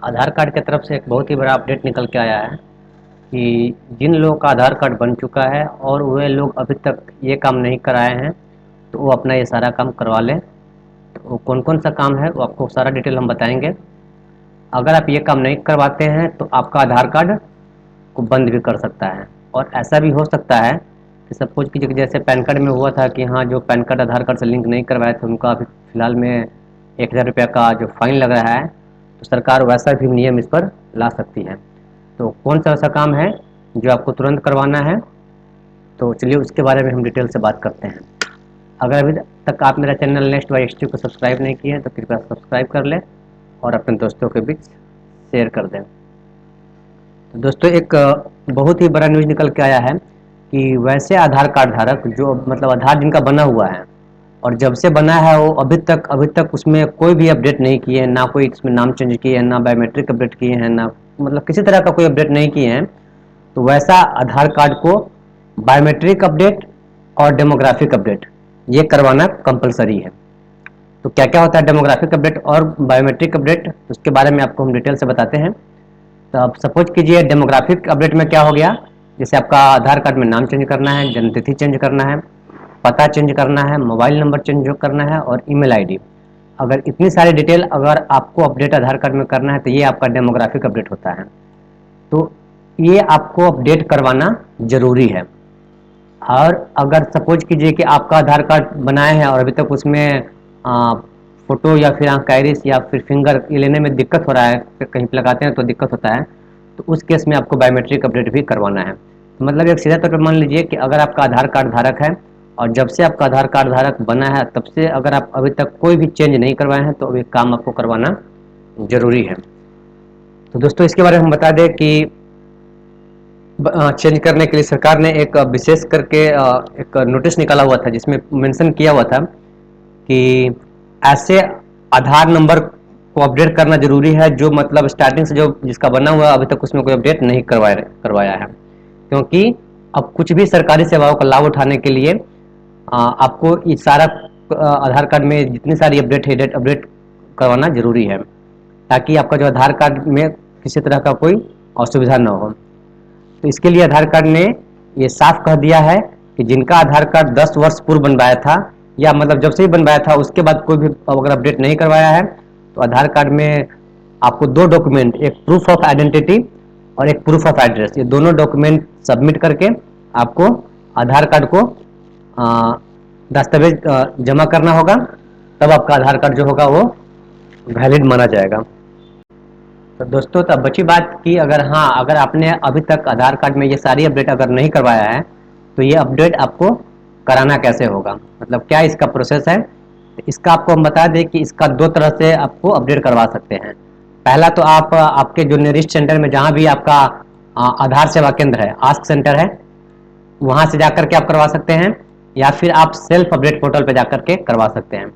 आधार card की तरफ से एक बहुत ही बड़ा अपडेट निकल के आया है कि जिन लोगों का आधार कार्ड बन चुका है और वे लोग अभी तक ये काम नहीं कराए हैं तो वो अपना ये सारा काम करवा लें। तो वो कौन कौन सा काम है वो आपको सारा डिटेल हम बताएंगे। अगर आप ये काम नहीं करवाते हैं तो आपका आधार कार्ड को बंद भी कर सकता है। और ऐसा भी हो सकता है कि सपोज कीजिए कि जैसे पैन कार्ड में हुआ था कि हाँ, जो पैन कार्ड आधार कार्ड से लिंक नहीं करवाए थे उनका अभी फ़िलहाल में 1,000 रुपया का जो फाइन लग रहा है, तो सरकार वैसा भी नियम इस पर ला सकती है। तो कौन सा ऐसा काम है जो आपको तुरंत करवाना है, तो चलिए उसके बारे में हम डिटेल से बात करते हैं। अगर अभी तक आप मेरा चैनल नेक्स्ट वाई HT को सब्सक्राइब नहीं किए हैं तो कृपया सब्सक्राइब कर लें और अपने दोस्तों के बीच शेयर कर दें। तो दोस्तों, एक बहुत ही बड़ा न्यूज़ निकल के आया है कि वैसे आधार कार्ड धारक जो मतलब आधार जिनका बना हुआ है और जब से बना है वो अभी तक उसमें कोई भी अपडेट नहीं किए हैं, ना कोई इसमें नाम चेंज किए हैं, ना बायोमेट्रिक अपडेट किए हैं, ना मतलब किसी तरह का कोई अपडेट नहीं किए हैं, तो वैसा आधार कार्ड को बायोमेट्रिक अपडेट और डेमोग्राफिक अपडेट ये करवाना कंपलसरी है। तो क्या क्या होता है डेमोग्राफिक अपडेट और बायोमेट्रिक अपडेट, उसके बारे में आपको हम डिटेल से बताते हैं। तो आप सपोज कीजिए डेमोग्राफिक अपडेट में क्या हो गया, जैसे आपका आधार कार्ड में नाम चेंज करना है, जन्मतिथि चेंज करना है, पता चेंज करना है, मोबाइल नंबर चेंज करना है और ईमेल आईडी। अगर इतनी सारी डिटेल अगर आपको अपडेट आधार कार्ड में करना है तो ये आपका डेमोग्राफिक अपडेट होता है। तो ये आपको अपडेट करवाना ज़रूरी है। और अगर सपोज कीजिए कि आपका आधार कार्ड बनाए हैं और अभी तक उसमें फ़ोटो या फिर आँख का आइरिस या फिर फिंगर ये लेने में दिक्कत हो रहा है, कहीं पे लगाते हैं तो दिक्कत होता है, तो उस केस में आपको बायोमेट्रिक अपडेट भी करवाना है। तो मतलब एक सीधा तौर पर मान लीजिए कि अगर आपका आधार कार्ड धारक है और जब से आपका आधार कार्ड धारक बना है तब से अगर आप अभी तक कोई भी चेंज नहीं करवाए हैं तो अभी काम आपको करवाना ज़रूरी है। तो दोस्तों, इसके बारे में हम बता दें कि चेंज करने के लिए सरकार ने एक विशेष करके एक नोटिस निकाला हुआ था जिसमें मेंशन किया हुआ था कि ऐसे आधार नंबर को अपडेट करना जरूरी है जो मतलब स्टार्टिंग से जो जिसका बना हुआ है अभी तक उसमें कोई अपडेट नहीं करवाया है। क्योंकि अब कुछ भी सरकारी सेवाओं का लाभ उठाने के लिए आपको ये सारा आधार कार्ड में जितनी सारी अपडेट है अपडेट करवाना जरूरी है, ताकि आपका जो आधार कार्ड में किसी तरह का कोई असुविधा न हो। तो इसके लिए आधार कार्ड ने ये साफ कह दिया है कि जिनका आधार कार्ड 10 वर्ष पूर्व बनवाया था या मतलब जब से ही बनवाया था उसके बाद कोई भी अगर अपडेट नहीं करवाया है तो आधार कार्ड में आपको दो डॉक्यूमेंट, एक प्रूफ ऑफ आइडेंटिटी और एक प्रूफ ऑफ एड्रेस, ये दोनों डॉक्यूमेंट सबमिट करके आपको आधार कार्ड को दस्तावेज जमा करना होगा, तब आपका आधार कार्ड जो होगा वो वैलिड माना जाएगा। तो दोस्तों, तब बची बात कि अगर आपने अभी तक आधार कार्ड में ये सारी अपडेट अगर नहीं करवाया है तो ये अपडेट आपको कराना कैसे होगा, मतलब क्या इसका प्रोसेस है। तो इसका आपको हम बता दें कि इसका दो तरह से आपको अपडेट करवा सकते हैं। पहला तो आप आपके जो नियरेस्ट सेंटर में जहाँ भी आपका आधार सेवा केंद्र है, आस्क सेंटर है, वहाँ से जाकर के आप करवा सकते हैं या फिर आप सेल्फ अपडेट पोर्टल पर जाकर के करवा सकते हैं।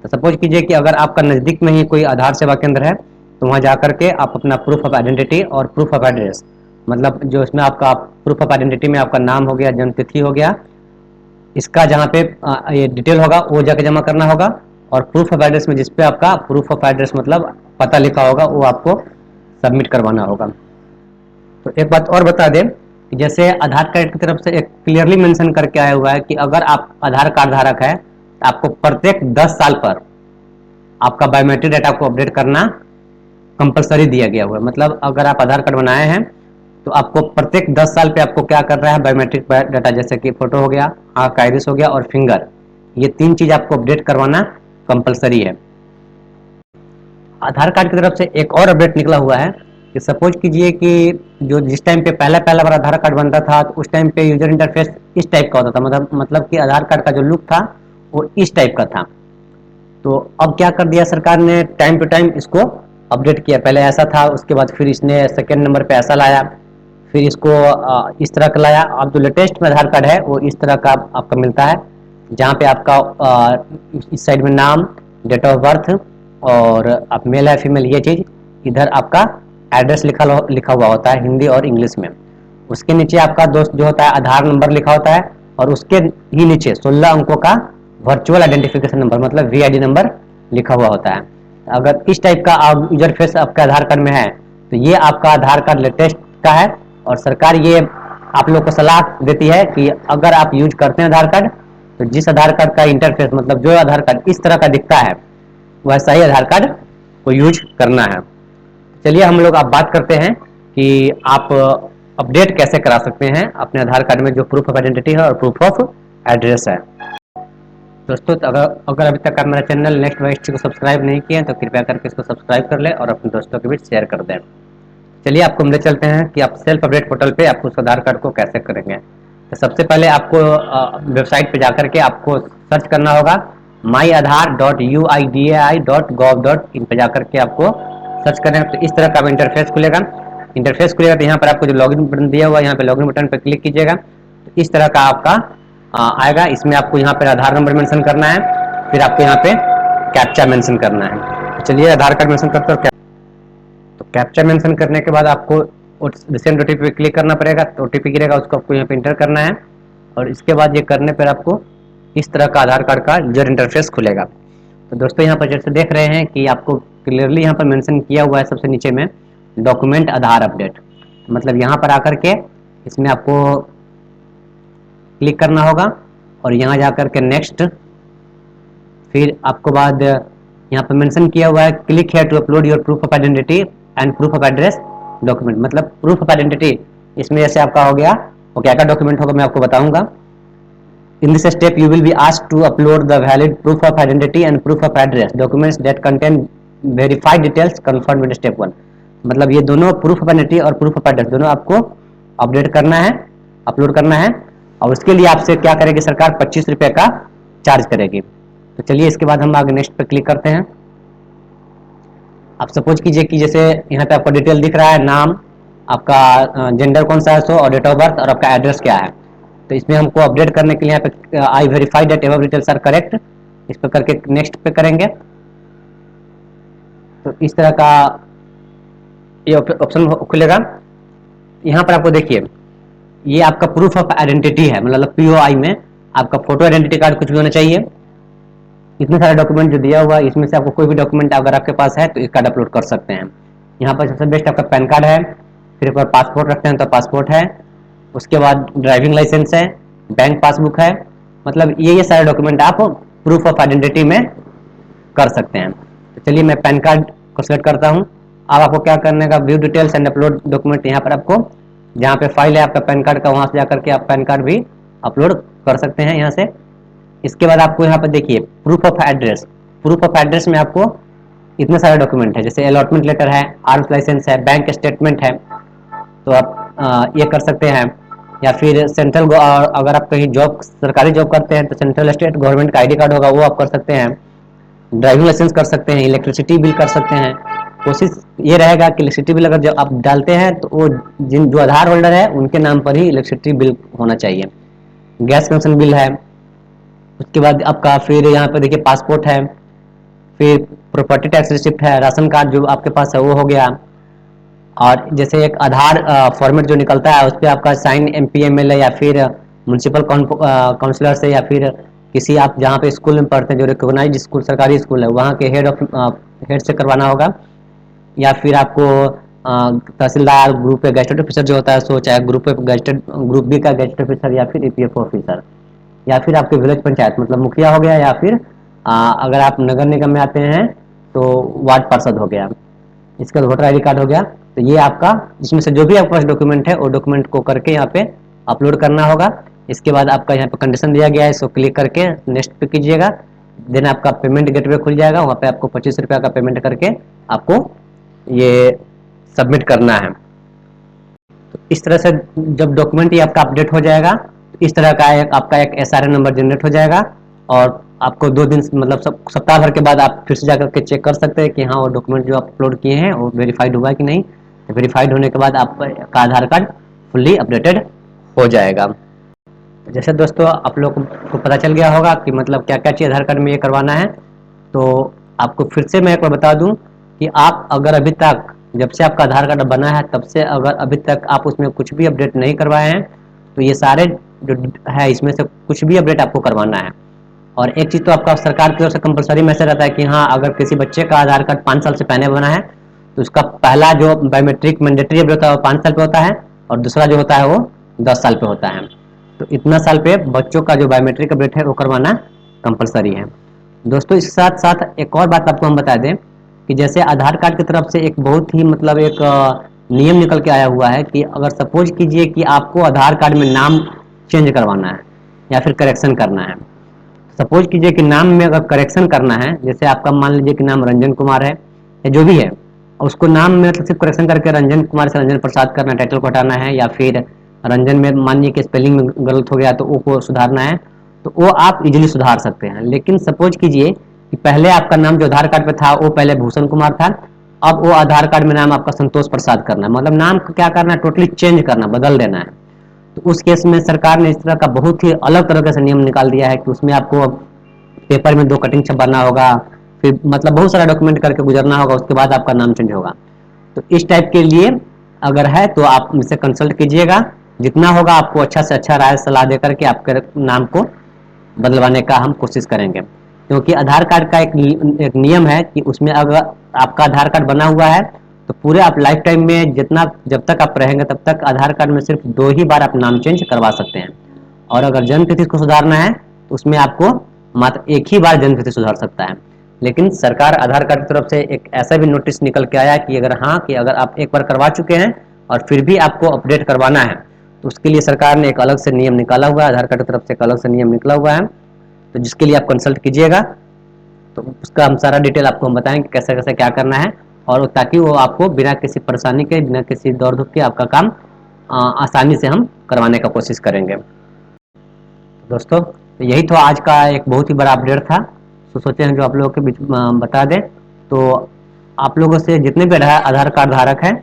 तो सपोज कीजिए कि अगर आपका नज़दीक में ही कोई आधार सेवा केंद्र है तो वहाँ जाकर के आप अपना प्रूफ ऑफ आइडेंटिटी और प्रूफ ऑफ एड्रेस, मतलब जो इसमें आपका प्रूफ ऑफ आइडेंटिटी में आपका नाम हो गया, जन्म तिथि हो गया, इसका जहाँ पे ये डिटेल होगा वो जाके जमा करना होगा, और प्रूफ ऑफ एड्रेस में जिस पे आपका प्रूफ ऑफ एड्रेस मतलब पता लिखा होगा वो आपको सबमिट करवाना होगा। तो एक बात और बता दें कि जैसे आधार कार्ड की तरफ से एक क्लियरली मेंशन करके आया हुआ है कि अगर आप आधार कार्ड धारक है तो आपको प्रत्येक 10 साल पर आपका बायोमेट्रिक डाटा को अपडेट करना कंपलसरी दिया गया हुआ है। मतलब अगर आप आधार कार्ड बनाए हैं तो आपको प्रत्येक 10 साल पे आपको क्या कर रहा है, बायोमेट्रिक डाटा जैसे कि फोटो हो गया, आँख का आइरिस हो गया और फिंगर, ये तीन चीज आपको अपडेट करवाना कंपलसरी है। आधार कार्ड की तरफ से एक और अपडेट निकला हुआ है कि सपोज कीजिए कि जो जिस टाइम पे पहला बार आधार कार्ड बनता था तो उस टाइम पे यूजर इंटरफेस इस टाइप का होता था, मतलब कि आधार कार्ड का जो लुक था वो इस टाइप का था। तो अब क्या कर दिया सरकार ने, टाइम टू टाइम इसको अपडेट किया। पहले ऐसा था, उसके बाद फिर इसने सेकेंड नंबर पे ऐसा लाया, फिर इसको इस तरह का लाया। अब जो लेटेस्ट में आधार कार्ड है वो इस तरह का आपका मिलता है, जहाँ पे आपका इस साइड में नाम, डेट ऑफ बर्थ और आप मेल है फीमेल ये चीज़, इधर आपका एड्रेस लिखा हुआ होता है हिंदी और इंग्लिश में। उसके नीचे आपका दोस्त जो होता है आधार नंबर लिखा होता है और उसके ही नीचे 16 अंकों का वर्चुअल आइडेंटिफिकेशन नंबर मतलब VID नंबर लिखा हुआ होता है। अगर इस टाइप का यूजर फेस आपके आधार कार्ड में है तो ये आपका आधार कार्ड लेटेस्ट का है। और सरकार ये आप लोग को सलाह देती है कि अगर आप यूज करते हैं आधार कार्ड तो जिस आधार कार्ड का इंटरफेस मतलब जो आधार कार्ड इस तरह का दिखता है वैसा ही आधार कार्ड को यूज करना है। चलिए हम लोग अब बात करते हैं कि आप अपडेट कैसे करा सकते हैं अपने आधार कार्ड में जो प्रूफ ऑफ आइडेंटिटी है और प्रूफ ऑफ एड्रेस है। दोस्तों अगर अभी तक आप मेरा चैनल नेक्स्ट वाइस्ट को सब्सक्राइब नहीं किए हैं तो कृपया करके इसको सब्सक्राइब कर लें और अपने दोस्तों के बीच शेयर कर दें। चलिए आपको हम ले चलते हैं कि आप सेल्फ अपडेट पोर्टल पे आपको उस आधार कार्ड को कैसे करेंगे। तो सबसे पहले आपको वेबसाइट पे जाकर के आपको सर्च करना होगा myAadhar.uidai.gov.in पे जाकर के आपको सर्च करें तो इस तरह का इंटरफेस खुलेगा। तो यहाँ पर आपको जो लॉगिन बटन दिया हुआ है यहाँ पे लॉगिन बटन पर क्लिक कीजिएगा तो इस तरह का आपका आएगा। इसमें आपको यहाँ पर आधार नंबर मेंशन करना है, फिर आपको यहाँ पे कैप्चा मेंशन करना है। तो चलिए आधार कार्ड मेंशन करते हो। तो कैप्चा मेंशन करने के बाद आपको रिसेंट ओटीपी पे क्लिक करना पड़ेगा। तो ओटीपी गिरेगा उसको आपको यहाँ पे इंटर करना है और इसके बाद ये करने पर आपको इस तरह का आधार कार्ड का यूजर इंटरफेस खुलेगा। तो दोस्तों यहाँ पर जैसे देख रहे हैं कि आपको क्लियरली यहाँ पर मेंशन किया हुआ है सबसे नीचे में डॉक्यूमेंट आधार अपडेट, मतलब यहाँ पर आकर के इसमें आपको क्लिक करना होगा और यहाँ जाकर के नेक्स्ट, फिर आपको बाद यहाँ पर मेंशन किया हुआ है click here to upload your proof of identity and proof of address document, मतलब प्रूफ ऑफ आइडेंटिटी इसमें जैसे आपका हो गया वो क्या क्या डॉक्यूमेंट होगा मैं आपको बताऊंगा। In this step, you will be asked to upload the valid proof of identity and proof of address documents that contain verified details confirmed in step 1। मतलब ये दोनों प्रूफ ऑफ आइडेंटिटी और प्रूफ ऑफ एड्रेस दोनों आपको update करना है, upload करना है और उसके लिए आपसे क्या करेगी सरकार 25 रुपये का चार्ज करेगी। तो चलिए इसके बाद हम आगे नेक्स्ट पे क्लिक करते हैं। आप सपोज कीजिए कि जैसे यहाँ पे आपका डिटेल दिख रहा है, नाम, आपका जेंडर कौन सा है सो और डेट ऑफ बर्थ और आपका एड्रेस क्या है। तो इसमें हमको अपडेट करने के लिए यहाँ पे I verify that above details are correct इस पर करके नेक्स्ट पे करेंगे। तो इस तरह का ये ऑप्शन खुलेगा। यहाँ पर आपको देखिए ये आपका प्रूफ ऑफ आइडेंटिटी है, मतलब पीओआई में आपका फोटो आइडेंटिटी कार्ड कुछ भी होना चाहिए। इतने सारे डॉक्यूमेंट जो दिया हुआ है इसमें से आपको कोई भी डॉक्यूमेंट अगर आपके पास है तो इस कार्ड अपलोड कर सकते हैं। यहाँ पर सबसे बेस्ट आपका पैन कार्ड है, फिर एक बार पासपोर्ट रखते हैं तो पासपोर्ट है, उसके बाद ड्राइविंग लाइसेंस है, बैंक पासबुक है, मतलब ये सारे डॉक्यूमेंट आप प्रूफ ऑफ आइडेंटिटी में कर सकते हैं। तो चलिए मैं पैन कार्ड को सिलेक्ट करता हूँ। अब आपको क्या करने का view details and upload document, यहाँ पर आपको जहाँ पे फाइल है आपका पैन कार्ड का वहाँ से जाकर के आप पैन कार्ड भी अपलोड कर सकते हैं यहाँ से। इसके बाद आपको यहाँ पर देखिए proof of address, proof of address में आपको इतने सारे डॉक्यूमेंट है जैसे अलॉटमेंट लेटर है, आर्म्स लाइसेंस है, बैंक स्टेटमेंट है, तो आप ये कर सकते हैं। या फिर सेंट्रल अगर आप कहीं जॉब सरकारी जॉब करते हैं तो सेंट्रल स्टेट गवर्नमेंट का आईडी कार्ड होगा वो आप कर सकते हैं। ड्राइविंग लाइसेंस कर सकते हैं, इलेक्ट्रिसिटी बिल कर सकते हैं। कोशिश ये रहेगा कि इलेक्ट्रिसिटी बिल अगर जब आप डालते हैं तो वो जो आधार होल्डर है उनके नाम पर ही इलेक्ट्रिसिटी बिल होना चाहिए। गैस कनेक्शन बिल है, उसके बाद आपका फिर यहाँ पर देखिए पासपोर्ट है, फिर प्रॉपर्टी टैक्स रिसिप्ट है, राशन कार्ड जो आपके पास है वो हो गया। और जैसे एक आधार फॉर्मेट जो निकलता है उस पर आपका साइन एमपीएमएलए या फिर म्यूनसिपल काउंसिलर से या फिर किसी आप जहाँ पे स्कूल में पढ़ते हैं जो रिकॉग्नाइज्ड स्कूल सरकारी स्कूल है वहाँ के हेड से करवाना होगा। या फिर आपको तहसीलदार ग्रुप पे गेजेटेड ऑफिसर जो होता है सो चाहे ग्रुप बी का गेजेटेड ऑफिसर या फिर ईपीएफओ ऑफिसर या फिर आपके विलेज पंचायत मतलब मुखिया हो गया या फिर अगर आप नगर निगम में आते हैं तो वार्ड पार्षद हो गया, इसका वोटर आईडी कार्ड हो गया। तो ये आपका इसमें से जो भी आपके पास डॉक्यूमेंट है वो डॉक्यूमेंट को करके यहाँ पे अपलोड करना होगा। इसके बाद आपका यहाँ पे कंडीशन दिया गया है इसको क्लिक करके नेक्स्ट पे कीजिएगा, देन आपका पेमेंट गेटवे खुल जाएगा, वहाँ पे आपको 25 रुपये का पेमेंट करके आपको ये सबमिट करना है। तो इस तरह से जब डॉक्यूमेंट ये आपका अपडेट हो जाएगा तो इस तरह का आपका एक SRN नंबर जनरेट हो जाएगा और आपको 2 दिन मतलब सप्ताह भर के बाद आप फिर से जाकर के चेक कर सकते हैं कि हाँ वो डॉक्यूमेंट जो आप अपलोड किए हैं वो वेरीफाइड हुआ है कि नहीं। तो वेरीफाइड होने के बाद आपका आधार कार्ड फुल्ली अपडेटेड हो जाएगा। जैसे दोस्तों आप लोग को पता चल गया होगा कि मतलब क्या क्या चीज़ आधार कार्ड में ये करवाना है, तो आपको फिर से मैं एक बार बता दूं कि आप अगर अभी तक जब से आपका आधार कार्ड बना है तब से अगर अभी तक आप उसमें कुछ भी अपडेट नहीं करवाए हैं तो ये सारे जो है इसमें से कुछ भी अपडेट आपको करवाना है। और एक चीज़ तो आपका सरकार की ओर से कंपलसरी मैसेज रहता है कि हाँ, अगर किसी बच्चे का आधार कार्ड 5 साल से पहले बना है तो उसका पहला जो बायोमेट्रिक मैंडेटरी अपडेट होता है वो 5 साल पे होता है, और दूसरा जो होता है वो 10 साल पे होता है। तो इतना साल पे बच्चों का जो बायोमेट्रिक अपडेट है वो करवाना कंपलसरी है। दोस्तों, इसके साथ साथ एक और बात आपको हम बता दें कि जैसे आधार कार्ड की तरफ से एक बहुत ही मतलब एक नियम निकल के आया हुआ है कि अगर सपोज कीजिए कि आपको आधार कार्ड में नाम चेंज करवाना है या फिर करेक्शन करना है। सपोज कीजिए कि नाम में अगर करेक्शन करना है, जैसे आपका मान लीजिए कि नाम रंजन कुमार है या जो भी है, उसको नाम में मतलब सिर्फ करेक्शन करके रंजन कुमार से रंजन प्रसाद करना, टाइटल को हटाना है, या फिर रंजन में मान लीजिए कि स्पेलिंग में गलत हो गया तो वो को सुधारना है, तो वो आप इजीली सुधार सकते हैं। लेकिन सपोज कीजिए कि पहले आपका नाम जो आधार कार्ड पे था वो पहले भूषण कुमार था, अब वो आधार कार्ड में नाम आपका संतोष प्रसाद करना है, मतलब नाम को क्या करना है, टोटली चेंज करना, बदल देना है। तो उस केस में सरकार ने इस तरह का बहुत ही अलग तरह से नियम निकाल दिया है कि उसमें आपको पेपर में 2 कटिंग छपाना होगा, फिर मतलब बहुत सारा डॉक्यूमेंट करके गुजरना होगा, उसके बाद आपका नाम चेंज होगा। तो इस टाइप के लिए अगर है तो आप मुझसे कंसल्ट कीजिएगा, जितना होगा आपको अच्छा से अच्छा राय सलाह देकर के आपके नाम को बदलवाने का हम कोशिश करेंगे। क्योंकि आधार कार्ड का एक नियम है कि उसमें अगर आपका आधार कार्ड बना हुआ है तो पूरे आप लाइफ टाइम में जितना जब तक आप रहेंगे तब तक आधार कार्ड में सिर्फ 2 ही बार आप नाम चेंज करवा सकते हैं। और अगर जन्म तिथि को सुधारना है तो उसमें आपको मात्र एक ही बार जन्म तिथि सुधार सकता है। लेकिन सरकार आधार कार्ड की तरफ से एक ऐसा भी नोटिस निकल के आया कि अगर आप एक बार करवा चुके हैं और फिर भी आपको अपडेट करवाना है तो उसके लिए सरकार ने एक अलग से नियम निकाला हुआ है, आधार कार्ड की तरफ से एक अलग से नियम निकला हुआ है। तो जिसके लिए आप कंसल्ट कीजिएगा तो उसका हम सारा डिटेल आपको हम बताएंगे कैसे कैसे क्या करना है, और ताकि वो आपको बिना किसी परेशानी के, बिना किसी दौड़ धूप के आपका काम आसानी से हम करवाने का कोशिश करेंगे। दोस्तों, तो यही तो आज का एक बहुत ही बड़ा अपडेट था, तो सोचे हैं जो आप लोगों के बीच बता दें। तो आप लोगों से जितने भी आधार कार्ड धारक हैं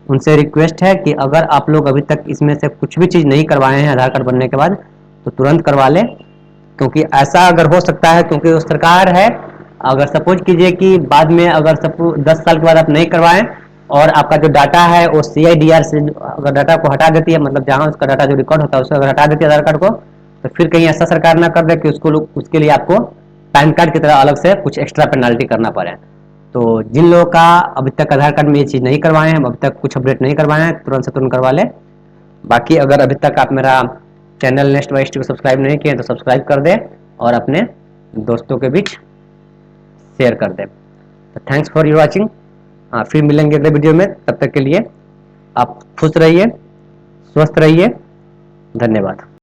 उनसे रिक्वेस्ट है कि अगर आप लोग अभी तक इसमें से कुछ भी चीज़ नहीं करवाए हैं आधार कार्ड बनने के बाद तो तुरंत करवा लें, क्योंकि ऐसा अगर हो सकता है, क्योंकि वो सरकार है, अगर सपोज कीजिए कि बाद में अगर सपोज 10 साल के बाद आप नहीं करवाएं और आपका जो डाटा है वो CIDR से अगर डाटा को हटा देती है, मतलब जहाँ उसका डाटा जो रिकॉर्ड होता है उसको अगर हटा देती है आधार कार्ड को, तो फिर कहीं ऐसा सरकार ना कर दे कि उसके लिए आपको पैन कार्ड की तरह अलग से कुछ एक्स्ट्रा पेनाल्टी करना पड़े। तो जिन लोगों का अभी तक आधार कार्ड में ये चीज़ नहीं करवाए हैं, अभी तक कुछ अपडेट नहीं करवाए हैं, तुरंत से तुरंत करवा लें। बाकी अगर अभी तक आप मेरा चैनल नेक्स्ट वाइस को सब्सक्राइब नहीं किए तो सब्सक्राइब कर दें और अपने दोस्तों के बीच शेयर कर दें। तो थैंक्स फॉर योर वॉचिंग। फिर मिलेंगे अगले वीडियो में, तब तक के लिए आप खुश रहिए, स्वस्थ रहिए, धन्यवाद।